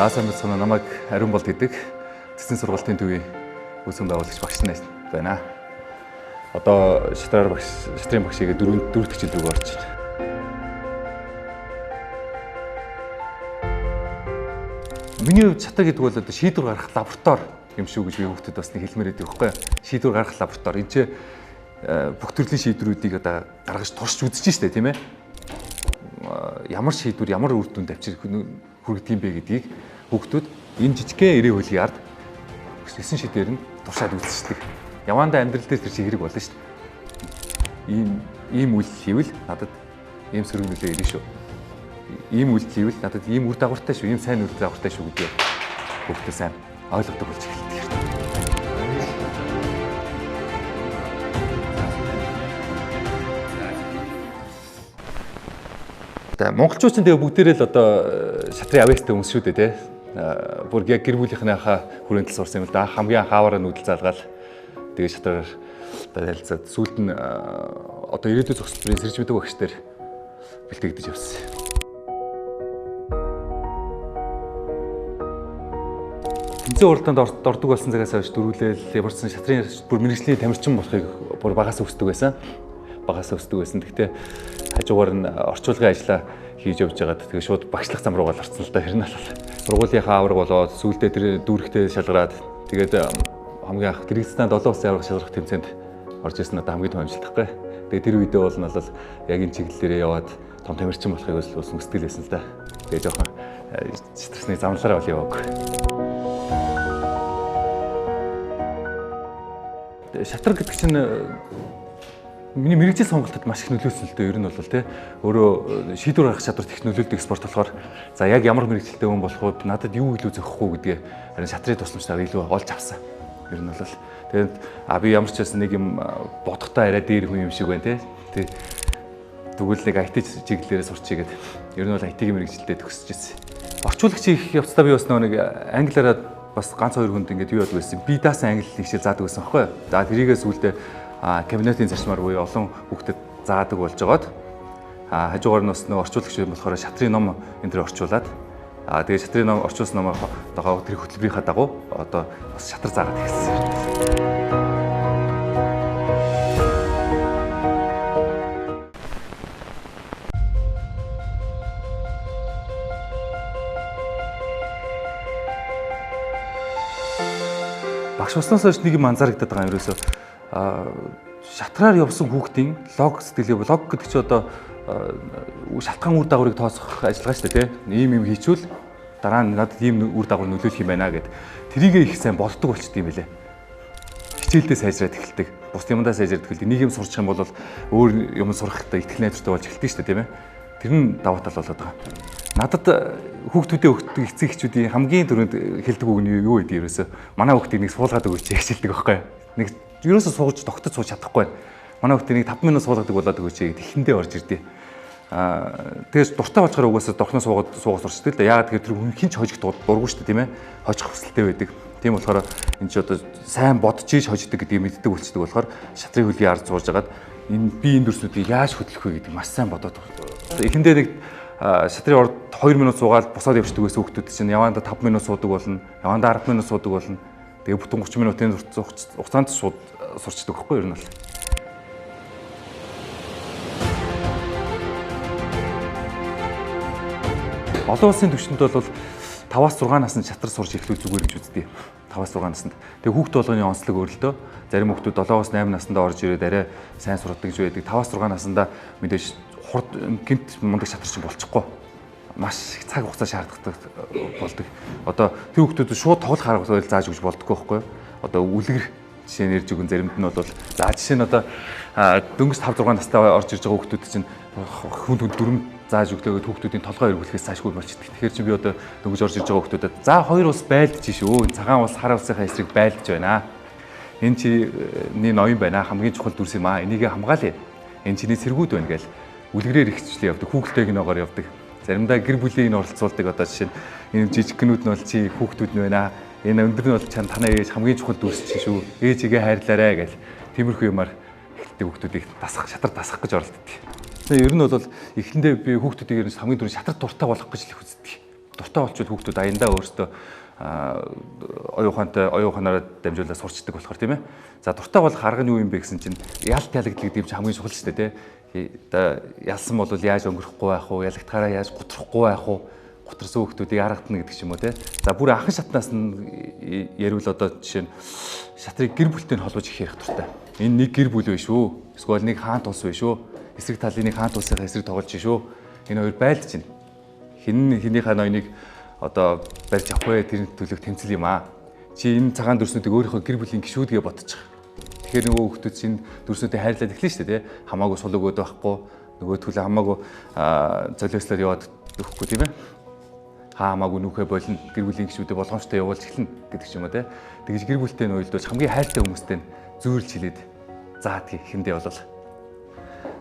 Заасан мэцэн намайг Ариун болд гэдэг цэцэн сургалтын төвийн үүсгэн байгуулагч багш нар байна. Одоо шатрын багшигээ дөрөвт жил рүү орж байна. Миний хувьд шатар гэдэг бол одоо шийдвэр гаргах лаборатори юм шүү гэж би хүүхдэд бас нэг хэлмээр байдаг байхгүй юу? Шийдвэр гаргах лаборатори. Энд чинь бүх төрлийн шийдвэрүүдийг одоо гаргаж туршиж үзэж штэ тийм ээ. Ямар шийдвэр, ямар үр дүнд авчир хүргэдэг юм бэ гэдгийг хүүхдүүд энэ жижигхэн эрээ хуулийн ард 9 шидээр нь туршаад үзчихдэг. Явандаа амьдрал дээр тэр шиг хэрэг болно шүү дээ. Ийм үйл хийвэл надад ийм сөрөг нөлөө ирнэ шүү. Ийм үйл хийвэл надад ийм үр дагавартай шүү, ийм сайн үр дагавартай шүү гэдгийг хүүхдүүд сайн ойлгодог болж эхэлдэг. Монголчууд ч тэгээ бүгдээрээ л одоо шатрын авьяастай хүмүүс шүү дээ тий. Бүр яг гэр бүлийнхнийхээ хүрээнд сурсан юм л да. Хамгийн хааваараа нүүдэл залгаал тэгээ шатраар байлцаад сүүлд нь одоо ирээдүйн зохицолын сэрж мэдэг багш нар бэлтгэгдэж явсан. Тэнцээ уралдаанд ордог болсон цагаас хойш дөрвөлээл ямарсан шатрын бүр мэрэгжлийн тамирчин болохыг бүр багаас өсдөг байсан. Гэхдээ хажуугаар нь орчуулгын ажлаа хийж явж байгаад тэгээ шууд багшлах зам руугаа орсон л да. Тэр нь бол сургуулийнхаа авраг болоод сүүлдээ тэр дүүрэгтэй шалгараад тэгээд хамгийн анх Кыргызстан 7 улсын авраг шалгарах тэмцээнд орж ирсэн надад хамгийн том амжилт байхгүй. Тэгээд тэр үедээ бол яг энэ чиглэлээрээ яваад том тамирчин болохыг бас хүсдэг байсан л да. Тэгээд жоохон стресний замлаараа бол яваагүй. Шатар гэдэг чинь миний мэрэгжил сонголтод маш их нөлөөсөн л дээ. Ер нь бол тий өөрөө шийдвэр гаргах чадварт их нөлөөлдөг спорт болохоор за яг ямар мэрэгжилтэй хүн болох вэ? Надад юу илүү зохих уу гэдгээ харин шатрын тусламжтайгаар илүү олж авсан. Ер нь бол тэгээд би ямар ч байсан нэг юм бодохдоо арай дээр хүн юм шиг байна тий. Тэгвэл нэг IT чиглэлээрээ сурчээ гэдэг. Ер нь бол IT-ийн мэрэгжилтэд төгсөж ирсэн. Орчуулагч их явцдаа би бас нэг англиараа бас ганц хоёр хүнд ингэж юу яд байсан. Би даасан англи хэл заадаг байсан байхгүй юу? За тэрийгээс үлдээ кабинетийн зарчмаар буюу олон хүүхдэд заадаг болж байгаад хажуугаар нь бас нэг орчуулагч болохоор шатрын ном энэ төр орчуулад тэгээд шатрын ном орчуулсан номоо одоо тэр хөтөлбөрийнхаа дагуу одоо бас шатар заагаад эхэлсэн. Багш болсноос хойш нэг юм анзаарэгдэад байгаа юм ерөөсөө шатраар явсан хүүхдийн лог сэтгэлээ лог гэдэг чинь одоо шалтгаан үр дагаврыг тооцох ажиллагаа шүү дээ тийм ийм хийчихвэл дараа нь надад ийм үр дагавар нөлөөлөх юм байна гэд тэрийгээ их сайн боддог болчтой юм байлээ. Хичээлдээ сайжраад эхэлдэг. Бус юмдаа сайжраад эхэлдэг. Нэг юм сурчих юм бол өөр юм сурахтаа ихтгэл найдвартай болж эхэлдэг шүү дээ тийм ээ. Тэр нь даваа тал болоод байгаа. Надад хүүхдүүдээ өгдөг эцэг эхчүүдийн хамгийн түрүүнд хэлдэг үг нь юу гэдэг ерөөсөө манай хүүхдийг нэг суулгаад өгөөч гэж хэлдэг байхгүй юу? Нэг ерөөсөө сууж тогтож сууж чадахгүй байна. Манай хүүхдийг нэг 5 минут суулгадаг болоод өгөөч гэд ихэндээ орж ирдээ. Тэгээс дуртай болчоор угаасаа дохноос суугаад сурчдаг л да. Яагаад гэхээр тэр хүн хинч хожих дурггүй шүү дээ тийм ээ. Хожих хүсэлтэй байдаг. Тийм болохоор энэ ч одоо сайн бодож ийж хождог гэдгийг мэддэг болчдөг болохоор шатрын хөлийн ард сууж агаад би энэ дүрснүүдийг яаж хөдлөх вэ гэдэг маш сайн бодоод эхэндээ нэг шатрын орд 2 минут суугаад босоод явчихдаг байсан хүүхдүүд чинь явандаа 5 минут суудаг болно. Явандаа 10 минут суудаг болно. Тэгээ бүтэн 30 минутын хугацаанд шууд сурчдаг байхгүй юу ер нь бол. Олон улсын түвшинд бол 5-6 наснд шатар сурч эхлүүл зүгээр гэж үздэг. 5-6 наснд. Тэгээ хүүхд болгоны онцлог өөрлөлтөө зарим хүүхдүүд 7-8 наснда орж ирээд арай сайн сурдаг гэж байдаг. 5-6 наснда мэдээж хурд гинт мундаг шатарч болчихгүй. маш их цаг хугацаа шаарддаг болдог. Одоо тэр хүүхдүүдэд шууд тоглох арга барил зааж өгч болдоггүй байхгүй юу? Одоо үлгэр жишээ нь ярьж өгөн заримд нь бол за жишээ нь одоо дөнгөж 5 6 настай орж ирж байгаа хүүхдүүд чинь хүн дүрм зааж өглөөгөө хүүхдүүдийн толгой эргүүлэхээс цаашгүй болчихдог. Тэгэхээр чи би одоо дөнгөж орж ирж байгаа хүүхдүүдэд за хоёр ус байлдаж шүү. Цагаан ус хар улсынхаа эсрэг байлдаж байна. Энэ чиний ноён байна. Хамгийн чухал дүрс юм аа. Энийг хамгаалъя. Энэ чиний цэргүүд байна гэж үлгэрээр ихчлээ явдаг. Хүүхдтэйг ногоор явдаг. Заримдаа гэр бүлийн оролцуулдаг одоо жишээ нь энэ жижиггнүүд нь бол чи хүүхдүүд нь байна. Энэ өндөр нь бол чанд танаа ээж хамгийн чухал дүрс чи шүү. Ээжигээ хайрлаарай гэж тиймэрхүү юмар ихтэй хүүхдүүдийг шатар дасгах гэж оролддог. Тэгээ ер нь бол эхэндээ би хүүхдүүдийг ер нь хамгийн түрүү шатар дуртай болох гэж л их үздэг. Дуртай болчвол хүүхдүүд аяндаа өөрсдөө оюуханаараа дамжуулаад сурчдаг болохоор тийм ээ. За дуртай болох арга нь юу юм бэ гэсэн чинь ялт ялагддаг гэдэг юм чи хамгийн чухал шүү дээ тий. Одоо ялсан бол яаж өнгөрөхгүй байх вэ? Ялагдахаараа яаж гутрахгүй байх вэ? Гутарсан хүүхдүүдийг аргадна гэдэг ч юм уу тий. За бүр анхан шатнаас нь ярил одоо жишээ нь шатрыг гэр бүлтэй холбож их ярих дуртай. Энэ нэг гэр бүл биш шүү. Эсвэл нэг хаант улс биш шүү. Эсрэг талын нэг хаант улсынхаа эсрэг тоглож шүү. Энэ хоёр байлдаж байна. Хинийхээ ноёныг одоо барьж авах вэ? Тэр төлөв тэмцэл юм аа. Чи энэ цагаан дүрснүүдийг өөрийнхөө гэр бүлийн гишүүдгээ бодчих. Тэгэхээр нөгөө хүүхдүүд чинь дүрснүүдээ хайрлаад эхлэн шүү дээ. Хамаагүй сул өгөөд байхгүй. Нөгөө төлөө хамаагүй золиослоор яваад өгөхгүй тийм ээ. Хамаагүй нүхэ болно. Гэр бүлийн гишүүдэд болгоомжтой явуулж эхэлнэ гэдэг ч юм уу те. Тэгж гэр бүлтэй нь уйлдуулж хамгийн хайртай хүмүүстэй нь зөөрлж хэлээд заадгийг хэндээ болол.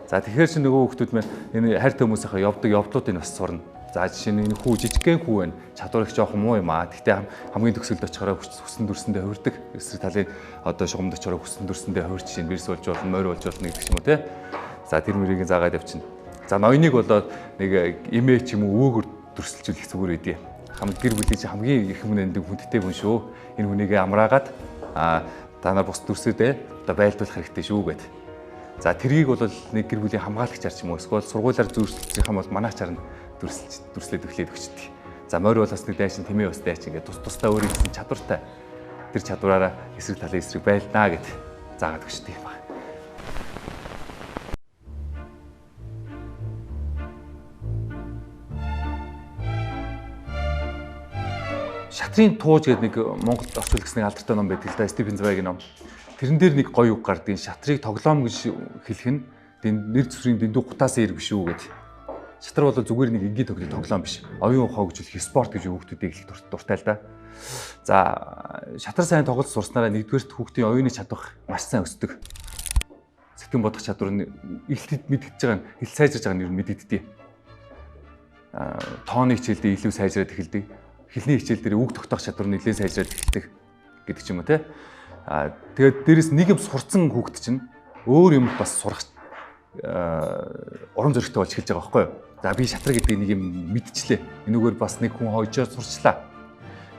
За тэгэхээр чи нөгөө хүүхдүүд маань энэ хайртай хүмүүсийнхээ явдаг явдлуудыг бас сурна. За жишээ нь энэ хүү жижигхэн хүү байна. Чадвар их жоохон муу юм аа. Гэхдээ хамгийн төгсөлд очихороо хүссэн дүрсэндээ хувирдаг. Эсрэг талын одоо шугамд очихороо хүссэн дүрсэндээ хувирч чинь вирус болж болно, морь болж болно гэдэг ч юм уу те. За тэр мөрийг заагаад явчихна. За ноёныг болоод нэг эмээ ч юм уу өөгөр дүрсэлжүүлэх зүгээр үдээ. Гэр бүлийн чинь хамгийн их үнэндээ хүндтэй хүн шүү. Энэ хүнийгээ амраагаад та нар бус дүрсүүдээ одоо байлдуулах хэрэгтэй шүү гэд. За тэргийг бол нэг гэр бүлийн хамгаалагч арч юм уу эсвэл сургуулиар зүйрлэх юм бол манай чарна дүрслээд өглөөд өгчдөг. За морь бол бас нэг дайчин тэмээ бас дайчин ингээд тусдаа өөрийн гэсэн чадвартай тэр чадвараараа эсрэг талын эсрэг байлнаа гэд заагаад өгчдөг юм байна. Шатрын тууж гэдэг нэг Монголд орчуулсан нэг алдартай ном байдаг л да, Стивен Zweig-ийн ном. Тэрэн дээр нэг гоё үг гардаг. Шатрыг тоглоом гэж хэлэх нь нэр зүсрийн дэндүү гутаасан ирэг биш үү гэдэг. Шатар бол зүгээр нэг энгийн тоглоом биш. Оюун ухаан гэж спорт гэж хүүхдүүдийг их дуртай л да. За шатар сайн тоглож сурснараа нэгдүгээрт хүүхдийн оюуны чадвар маш сайн өсдөг. Сэтгэн бодох чадвар нь илт мэдгэж байгаа нь ил сайжирж байгаа нь ер нь мэдэгддэг. Тооны хичээлдээ илүү сайжраад эхэлдэг. Хэлний хичээл дээр үг тогтоох чадвар нь нэлээд сайжраад эхэлдэг гэдэг ч юм уу те. Тэгээд дээрэс нэг юм сурцсан хүүхд чинь өөр юм бас сурах урам зоригтой болж эхэлж байгаа байхгүй юу. За би шатраа гэдэг нэг юм мэдчихлээ. Энэгээр бас нэг хүн хойжоо сурчлаа.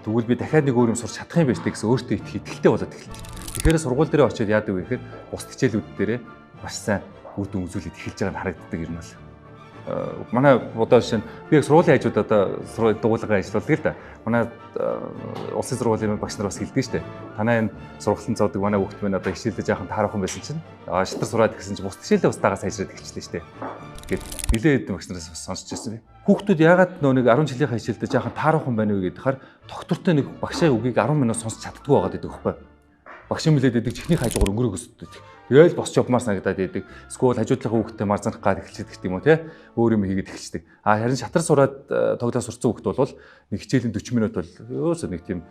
Тэгвэл би дахиад нэг өөр юм сурч чадах юм байна гэсэн өөртөө итгэлтэй болоод эхэлдэг. Тэгэхээр сургууль дээр очиод яадаг вэ гэхээр бус хичээлүүд дээр маш сайн үр дүн үзүүлээд эхэлж байгаа нь харагддаг юм байна. Манай одоо жишээ нь би яг сургуулийн хажууд одоо дугуулга ажилладаг л да. Манай улсын сургуулийн багш нар бас хэлдэг шүү дээ. Танаа энэ сургалтын зоодог манай хүүхд минь одоо хичээлдээ жаахан таарахгүй байсан чинь шатар сураад гэсэн чинь бус хичээлдээ бас дагаа сайжраад эхэлчихлээ шүү дээ. Гэт нилээд багш нараас бас сонсч ирсэн би. Хүүхдүүд яагаад нөө нэг 10 жилийнхаа хичээлдээ жаахан таарахгүй байна вэ гэхээр доктортой нэг багшийн үгийг 10 минут сонсч чаддгүй байгаад байдаг байхгүй. Багш юм хэлээд байдаг чихний хажуугаар өнгөрөг өсдөг. Тэгэл босч явмаар санагдаад байдаг. Скул хажуудлахын хүүхдтэй марзанах гад эхэлчихдэг гэх юм уу те. Өөр юм хийгээд эхэлчихдэг. Харин шатар сураад тоглоо сурцсан хүүхд бол нэг хичээлийн 40 минут бол өөсөө нэг тийм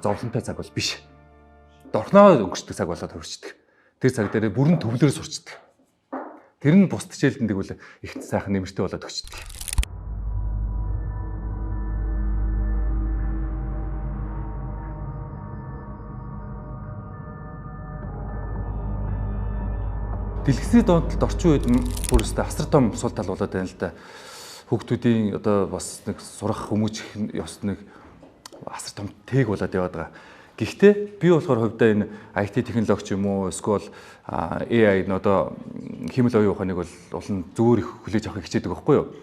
зовлонтой цаг бол биш. Дорхноо өнгөрчдөг цаг болоод хөрчдөг. Тэр цаг дээр бүрэн төвлөрөө сурчдаг. Тэр нь бус хичээлд тэгвэл их сайхан нэмэртэй болоод өгчдөг. Дэлгэцний доотлолд орчин үед бүр өстэй асар том сул тал болоод байна л да. Хүүхдүүдийн одоо бас нэг сурах хүмүүжих ёс нэг асар том тээг болоод яваад байгаа. Гэхдээ би болохоор хувьдаа энэ IT технологич юм уу эсвэл AI н одоо хэмэл оюун ухааныг бол улан зөөр их хүлээж авахыг хичээдэг байхгүй юу?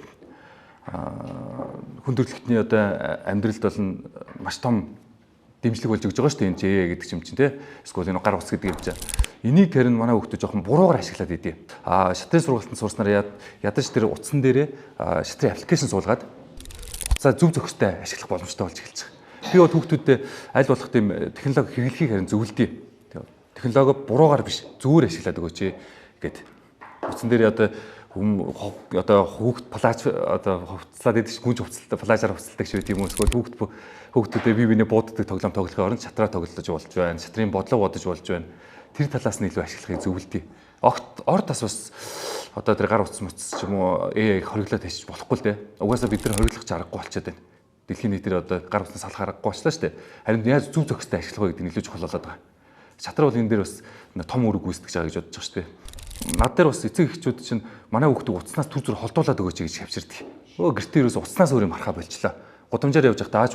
Хүндрэлтний одоо амьдралд бол маш том дэмжлэг болж өгж байгаа шүү дээ энэ AI гэдэг юм чинь те. Эсвэл энэ гар ус гэдэг юм чинь. Энийг харин манай хүүхдүүд жоохон буруугаар ашиглаад идэв. Шатрын сургалтанд сурснараа ядаж тэр утсан дээрээ шатрын аппликейшн суулгаад утсаа зөв зөвхөстэй ашиглах боломжтой болж эхэлж байгаа. Би бол хүүхдүүдэд аль болох тийм технологи хэрэглэхийг харин зөвлөдөг. Технологи буруугаар биш, зөвөр ашиглаад өгөөч гэд. Утсан дээр одоо хүүхд плаж одоо хувцлаад идэж гүнж хувцалтай плажаар хувцалдаг шүү тийм үү. Эсвэл хүүхдүүдэд бие биенээ бууддаг тоглоом тоглохын оронд шатраа тоглож болж байна. Шатрын бодлого бодож болж байна. Тэр талаас нь илүү ашиглахыг зөвлөдөг. Ор тас бас одоо тэр гар утас муцс ч юм уу хориглоод тавьчих болохгүй л дээ. Угаасаа бид нар хориглох аргагүй болчиход байна. Дэлхийн нийтээр одоо гар утас салах аргагүй болчлаа шүү дээ. Харин яаж зөв зөвхөстэй ашиглах вэ гэдэг нь илүү чухал болоод байгаа. Шатраа бол энэ дээр бас том үүрэг гүйцэтгэж байгаа гэж бодож байгаа шүү дээ. Над дээр бас эцэг эхчүүд чинь манай хүүхдийг утаснаас түр зүр холдуулаад өгөөч гэж хавчирдаг. Гэртээ ерөөс утаснаас өөр юм харахаа болчлаа. Гудамжаар явж байхдаа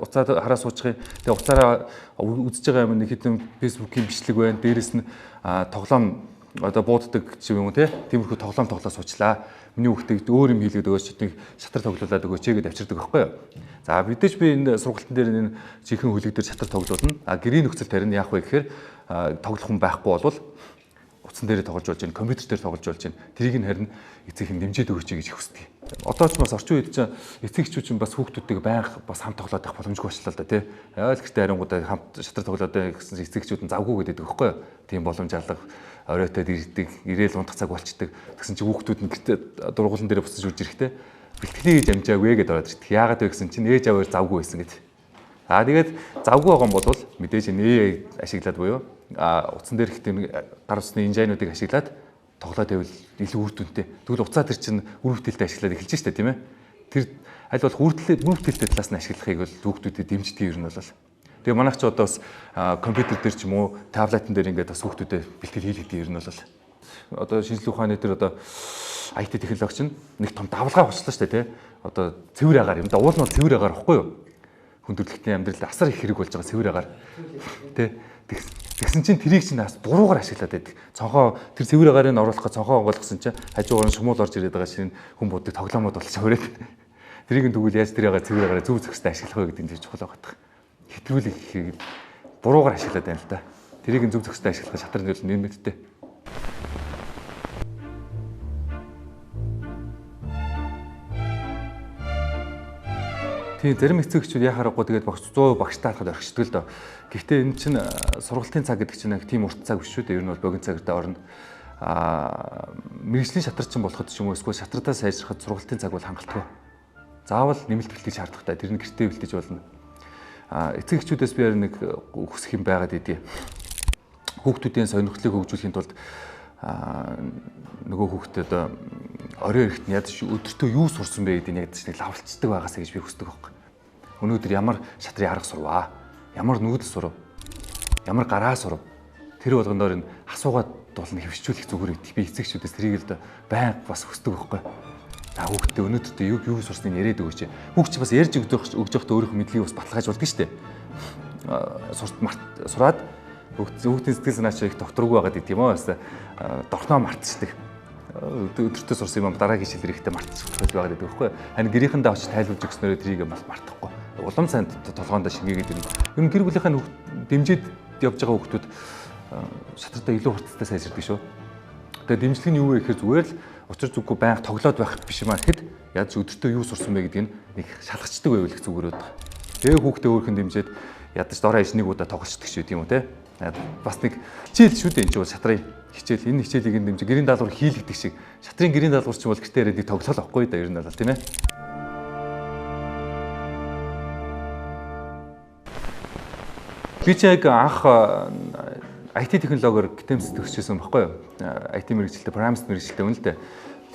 уцаар хараа суучих. Тэгээ уцаараа үзэж байгаа юм нэг хэдэн фэйсбүүкийн бичлэг байна. Дээрэс нь тоглоом одоо бууддаг ч юм уу тиймэрхүү тоглоом тоглоо суучлаа. Миний хүүхдийг өөр юм хийлгээд өгөөч нэг шатар тоглуулад өгөөч гэж авчирдаг байхгүй юу. За мэдээж би энэ сургалтын дээр энэ жинхэнэ хөлөг дээр шатар тоглуулна. Гэрийн нөхцөл тарин яах вэ гэхээр тоглох хүн байхгүй болвол утсан дээр тоглож болж байна, компьютер дээр тоглож болж байна. Тэрийг нь харин эцэг нь дэмжиж өгөөч гэж хүсдэг. Одоо ч бас орчин үед чинь эцэг эхчүүд чинь бас хүүхдүүдтэйг байнга бас хамт тоглоод байх боломжгүй болчихлоо л да тий. Яагаад гэртээ харангуудаа хамт шатар тоглоод байх гэсэн эцэг эхчүүд нь завгүй гэдэг байхгүй юу. Тийм боломж алга оройтой ирдэг, ирээл унтах цаг болчдөг. Тэгсэн чинь хүүхдүүд нь гэртээ дургуулан дээр буцаж үрж ирэхтэй бэлтгэлийн гэж амжаагүй гэж ороод ирдэг. Яагаад вэ гэсэн чинь ээж аваар завгүй байсан гэдэг. Тэгээд завгүй байгаа юм бол мэдээж нээ ашиглаад буюу утсан дээр ихтэй гар усны инженеруудыг ашиглаад тоглоод байвал илүү үр дүнтэй. Тэгвэл уцаа тэр чинь үр бүтээлтэй ашиглаад эхэлж штэ тийм ээ. Тэр аль болох үр бүтээлтэй талаас нь ашиглахыг бол хүүхдүүдэд дэмждэг юм бол. Тэгээ манайх ч одоо бас компьютер дээр ч юм уу таблетын дээр ингээд бас хүүхдүүдэд бэлтгэл хийлгдэг юм бол. Одоо шинжлэх ухааны дээр одоо IT технологи чинь нэг том давлгаа болчихлоо штэ тий. Одоо цэвэр агаар юм да. Уул нь бол цэвэр агаар ихгүй юу? Хүндрэлтний амьдралд асар их хэрэг болж байгаа цэвэр агаар. Тэ тэгсэн чинь тэрийг чинь бас буруугаар ашиглаад байдаг. Цонхоо тэр цэвэр агаарыг оруулах гэж цонхоо онгойлгосон чинь хажуугаар нь шумуул орж ирээд байгаа шинэ хүн боддог тоглоомод болж хүрээд. Тэрийг тэгвэл яаж тэр агаар цэвэр агаараа зөв зөвхөстэй ашиглах вэ гэдэг нь тэр чухал байгаа. Хэтрүүлэх хэрэг буруугаар ашиглаад байна л да. Тэрийг зөв зөвхөстэй ашиглах шатар нь нэмэгдтэй. Тийм зарим эцэг эхчүүд яхаарахгүй тэгээд багш 100% багштай харахад орхичдаг л доо. Гэхдээ энэ чинь сургалтын цаг гэдэг чинь тийм урт цаг биш шүү дээ. Ер нь бол богино цагт орно. Мэргэжлийн шатар чинь болоход ч юм уу эсвэл шатартаа сайжрахад сургалтын цаг бол хангалттай. Заавал нэмэлт бэлтгэж шаардлагатай. Тэр нь гэртээ бэлтэж болно. Эцэг эхчүүдээс би нэг хүсэх юм байгаад идэв. Хүүхдүүдийн сонирхлыг хөгжүүлэхийн тулд нөгөө хүүхдэд орой эрэхт нь ядаж өдөртөө юу сурсан бэ гэдэг нь ядаж нэг лавлцдаг байгаасаа гэж би хүсдэг байхгүй. Өнөөдөр ямар шатрын арга сурваа, ямар нүүдэл сурав, ямар гараа сурав. Тэр болгоноор энэ асуугаад болно хөвшчүүлэх зүгээр гэдэг. Би эцэгчүүдээс тэрийг л байнга бас хүсдэг байхгүй. За хүүхдээ өнөөдөртөө юу сурсныг яриад өгөөч. Хүүхд чи бас ярьж өгж явахдаа өөрийнхөө мэдлэгийг бас баталгааж болдог шүү дээ. Сураад хүүхдийн сэтгэл санаа ч их докторгүй байгаад гэдэг юм аа. Бас дорхноо мартчихдаг. Өдөртөө сурсан юм дараагийн жил ирэхдээ мартчихдаг байгаад байдаг байхгүй. Харин гэрийнхэндээ очиж тайлбарж өгснөөрөө тэрийг бас мартахгүй. Улам сайн толгоонд шигээгээд ирнэ. Ер нь гэр бүлийнхээ дэмжиж явж байгаа хүүхдүүд шатартаа илүү хурцтай сайжирдаг шүү. Тэгээ дэмжлэг нь юу вэ гэхээр зүгээр л учир зүггүй байнга тоглоод байх биш юм аа гэхэд яаж өдөртөө юу сурсан бэ гэдгийг нэг шалгацдаг байвал их зүгээр байдаг. Тэгээ хүүхдээ өөрхөн дэмжиж ядаж дороо ижнийг удаа тоглолцдог шүү тийм үү те. Бас нэг хичээл шүү дээ энэ чинь бол шатрын хичээл. Энэ хичээлийг нь дэмжиж гэрийн даалгавар хийлгдэг шиг. Шатрын гэрийн даалгавар чинь бол гэртээ ирээд нэг тоглол авахгүй да ер нь бол тийм ээ. Би ч яг анх IT технологиор гитэмс төгсчихсэн байхгүй юу? IT мэргэжилтэд, программист мэргэжилтэд үнэ л дээ.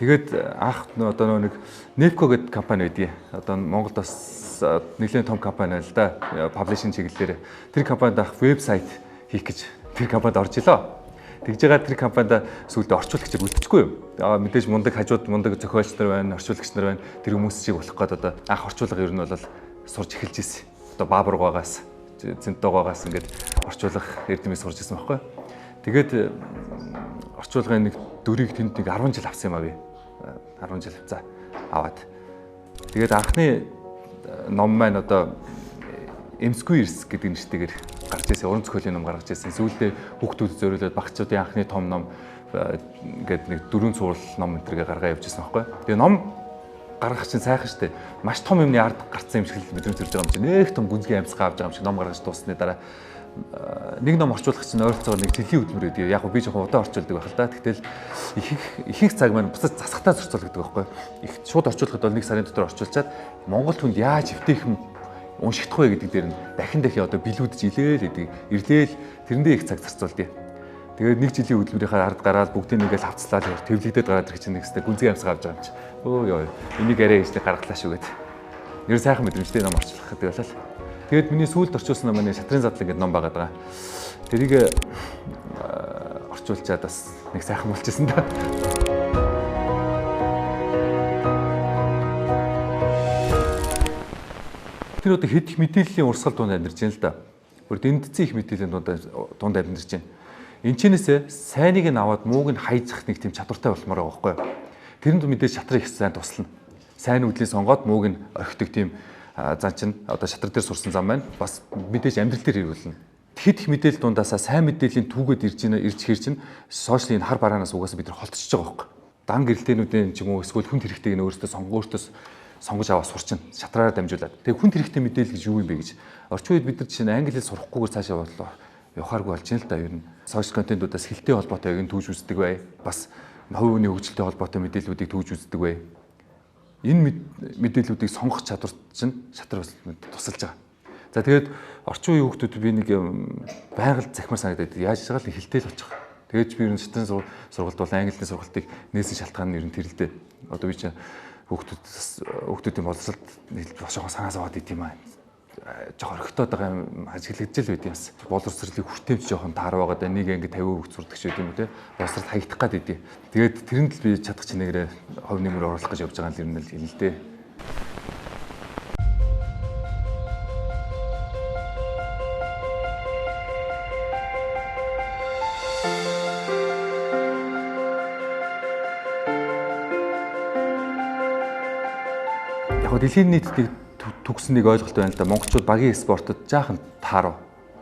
Тэгээд анх одоо нэг Nepco гэдэг компани байдгийг. Одоо Монголд бас нэлээд том компани байл да. Паблишинг чиглэлээр. Тэр компанид анх вебсайт хийх гэж тэр компанид орж илоо. Тэгж байгаа тэр компанид сүүлдээ орчуулагчаар үлдэчихгүй юу? Мэдээж мундаг зохиолч нар байна, орчуулагч нар байна. Тэр хүмүүс чиг болох гээд одоо анх орчуулга ер нь бол сурж эхэлж ирсэн. Одоо Баабургаагаас, Зэнтогоогаас ингээд орчуулах эрдэмээс сурж ирсэн байхгүй. Тэгээд орчуулгын нэг дөрийг тэнд нэг 10 жил авсан юм аа би. 10 жил за аваад. Тэгээд анхны ном маань одоо M-Squares гэдэг нэртэйгээр гарч ирсэн. Уран зохиолын ном гаргаж ирсэн. Сүүлдээ хүүхдүүд зориулаад багцуудын анхны том ном ингээд нэг 4 цуврал ном энтергээ гаргаа явуулжсэн байхгүй. Тэгээ ном гаргах чинь сайхан штэ. Маш том юмны ард гарцсан юм шиг л бид үзэж байгаа юм чинь. Нэг том гүнзгий амьсгаа авч байгаа юм шиг ном гаргаж дуусны дараа нэг ном орчуулах чинь ойролцоогоор нэг жилийн хөдөлмөр өгдөг. Яг би жоохон удаан орчуулдаг байх л да. Тэгтэл их цаг маань буцаж засахтаа зөрчүүлдэг байхгүй. Их шууд орчуулахад бол 1 сарын дотор орчуулчаад Монгол хүнд яаж эвтэйхэн уншигдах вэ гэдэг дээр нь дахин одоо билүүдж илээл гэдэг. Ирлээл тэрэндээ их цаг зарцуулдیں۔ Тэгээд 1 жилийн хөдөлмөрийнхаа ард гараад бүгдийг ингээл хавцлаад төвлөгдөд гараад ирэх чинь нэгстэй гүнзгий амьсгаа авч байгаа юм чи. Өө ёо. Энийг арай хийжтэй гаргалаа шүү гэд. Нэр сайхан мэдрэмжтэй ном орчуулах гэдэг болол. Тэгээд миний сүүлд орчуулсан ном нь Шатрын задлан гэдэг ном байгаа даа. Тэрийг орчуулчаад бас нэг сайхан болчихсон да. Тэр одоо хэд их мэдээллийн урсгал дунд амьдарч байна л да. Бүр дэндцэн их мэдээллийн дунд амьдарч байна. Энчнээсээ сайныг нь аваад мууг нь хайжих нэг тийм чадвартай болмоор байгаа байхгүй юу? Тэрэнд мэдээж шатрын их сайн туслана. Сайн үдлийг сонгоод мууг нь орхидог тийм зан чинь одоо шатрын дээр сурсан зам байна. Бас мэдээж амьдрал дээр хэрэгүүлнэ. Тэгэхэд их мэдээлэл дундаасаа сайн мэдээллийн түүгээд ирж хэр чинь сошиалын хар бараанаас угаасаа бид нар холтчихж байгаа байхгүй юу? Дан гэрэлтэнүүдийн ч юм уу эсвэл хүн хэрэгтэйг нь өөрөөсөө сонгож аваад сурчин шатраараа дамжуулаад. Тэгээ хүн хэрэгтэй мэдээлэл гэж юу юм бэ гэж. Орчин үед бид нар жишээ нь англи хэл сурахгүйгээр цаашаа бодлоо. Явахааргүй болж байна л да ер нь. Сошиал контентуудаас хэлтэй холбоотой яг нь түүж үздэг бай. Бас хувийн хөгжилтэй холбоотой мэдээллүүдийг түүж үздэг бай. Энэ мэдээллүүдийг сонгох чадвар чинь шатрын тусалж байгаа. За тэгээд орчин үеийн хүүхдүүд би нэг байгаль захимаар санагдаад яаж байгаа л хэлтэй л болчих. Тэгээд би ер нь шатрын сургалт бол англи хэлний сургалтыг нээсэн шалтгаан нь ер нь тэр л дээ. Одоо би чинь хүүхдүүдийн боловсролд бошоо санаа зовоод ит юм аа. Жохоо орхитоод байгаа юм ажиглагдж л байд юмс. Боловсролыг хүртээмж жоохон таар байгаа да нэг анги 50% сурдаг ч байд юм те. Боловсрол хаягдах гад идэв. Тэгээд тэрэнд л би чадах чинээрээ хов нэмэр оруулах гэж явж байгаа юм л хэлнэ л дээ. Яг дэлхийн нийтдийг төгснөнийг ойлголт байна л да. Монголчууд багийн спортод жаахан таарав.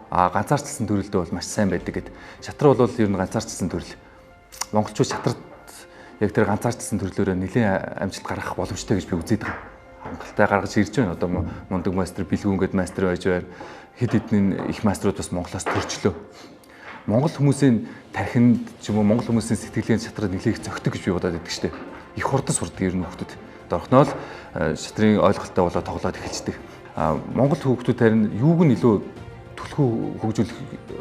Ганцаарчлсан төрөлдөө бол маш сайн байдаг гэд. Шатрал бол ер нь ганцаарчлсан төрөл. Монголчууд шатрт яг тэр ганцаарчлсан төрлөөрөө нэлээд амжилт гаргах боломжтой гэж би үзээд байгаа. Хангалттай гаргаж ирж байна. Одоо мундаг мастер бэлгүүн гэд мастер байж байна. Хэд хэдэн их мастерууд бас Монголоос төрчлөө. Монгол хүмүүсийн тархинд ч юм уу монгол хүмүүсийн сэтгэлийн шатрыг нэлээд зөгтөг гэж би бодоод байдаг шүү дээ. Их хурдан сурдаг ер нь хүүхдүүд. Дорхноо л шатрын ойлголттой болоод тоглоод эхэлждэг. Монгол хүүхдүүд харин юуг нь илүү түлхүү хөгжүүлэх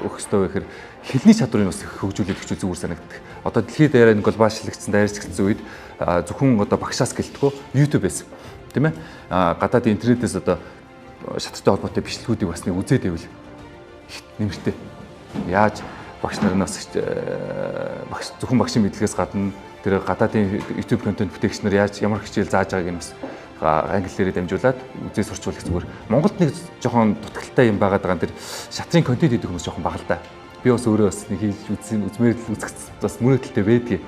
ёстой вэ гэхээр хэлний чадварыг бас хөгжүүлээд өгч зүгээр санагддаг. Одоо дэлхийд даяар энэ глобалчлагдсан дайрч эхэлсэн үед зөвхөн одоо багшаас гэлтгөө YouTube байсан. Тийм ээ? Гадаадын интернетээс одоо шатртай холбоотой бичлэгүүдийг бас нэг үзээд байвал нэмэртэй. Яаж багш нар нь бас зөвхөн багшийн мэдлэгээс гадна тэр гадаадын YouTube контент бүтээгч нар ямар хичээл зааж байгааг нь бас англиэрээ дамжуулаад үзээ сурчуулах зүгээр. Монголд нэг жоохон дутагдaltaй юм байгаад байгаа тэр шатрын контент хийдэг хүмүүс жоохон бага л да. Би бас өөрөө бас нэг хийж үзмээр л үзэх бас мөрөөдөлтэй байдгийг.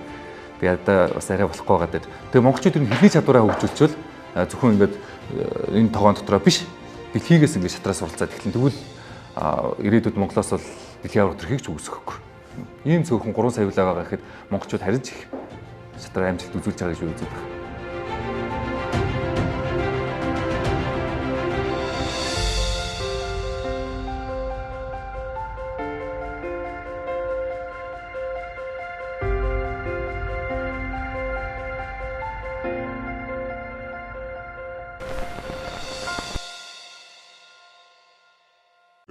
Тэгээд бас арай болохгүй байгаа дээр. Тэгээ монголчууд тэр хэлний чадвараа хөгжүүлчихвэл зөвхөн ингээд энэ тогоон дотроо биш дэлхийгээс ингээд шатраа суралцаад эхлэн тэгвэл ирээдүйд Монголоос бол дэлхийн авраг төрхийг ч үүсэхгүй. Ийм зөвхөн 3 сая байлаа байгаа гэхэд монголчууд харин ч их шатраа амжилт үзүүлж байгаа гэж үздэг байна.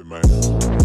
Man.